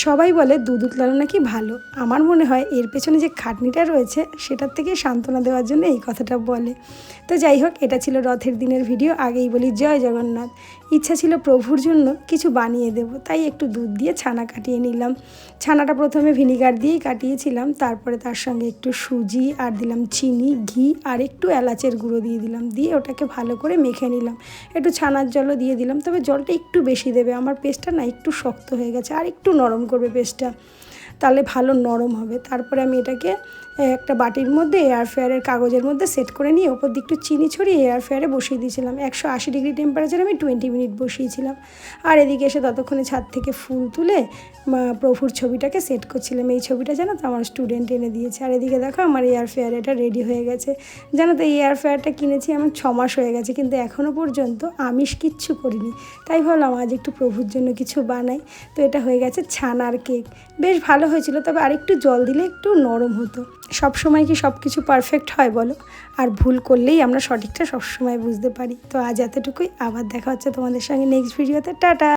সবাই বলে দুধ উতলানো নাকি ভালো। আমার মনে হয় এর পেছনে যে খাটনিটা রয়েছে সেটার থেকে সান্ত্বনা দেওয়ার জন্য এই কথাটা বলে। তো যাই হোক, এটা ছিল রথের দিনের ভিডিও। আগেই বলি জয় জগন্নাথ। ইচ্ছা ছিল প্রভুর জন্য কিছু বানিয়ে দেব, তাই একটু দুধ দিয়ে ছানা কাটিয়ে নিলাম। ছানাটা প্রথমে ভিনিগার দিয়েই কাটিয়েছিলাম, তারপরে তার সঙ্গে একটু সুজি আর দিলাম চিনি, ঘি আর একটু এলাচের গুঁড়ো দিয়ে দিলাম, দিয়ে ওটাকে ভালো করে মেখে নিলাম। একটু ছানার জলও দিয়ে দিলাম, তবে জলটা একটু বেশি দেবে, আমার পেস্টটা না একটু শক্ত হয়ে গেছে, আর একটু নরম করবে পেস্টটা, তাহলে ভালো নরম হবে। তারপরে আমি এটাকে একটা বাটির মধ্যে এয়ার ফ্রায়ারের কাগজের মধ্যে সেট করে নিয়ে ওপর দিয়ে একটু চিনি ছড়িয়ে এয়ার ফ্রায়ারে বসিয়ে দিয়েছিলাম। 180 ডিগ্রি টেম্পারেচারে আমি 20 মিনিট বসিয়েছিলাম। আর এদিকে এসে ততক্ষণে ছাদ থেকে ফুল তুলে প্রভুর ছবিটাকে সেট করছিলাম। এই ছবিটা জানো তো আমার স্টুডেন্ট এনে দিয়েছে। আর এদিকে দেখো আমার এয়ার ফ্রায়ার এটা রেডি হয়ে গেছে। জানো তো এই এয়ার ফ্রায়ারটা কিনেছি আমার 6 মাস হয়ে গেছে, কিন্তু এখনও পর্যন্ত আমিষ কিচ্ছু করিনি। তাই ভাবলাম আজ একটু প্রভুর জন্য কিছু বানাই। তো এটা হয়ে গেছে ছানার কেক, বেশ ভালো হয়েছিল, তবে আরেকটু জল দিলে একটু নরম হতো। সব সময় কি সব কিছু পারফেক্ট হয় বলো? আর ভুল করলেই আমরা সঠিকটা সবসময় বুঝতে পারি। তো আজ এতটুকুই, আবার দেখা হচ্ছে তোমাদের সঙ্গে নেক্সট ভিডিওতে। টাটা।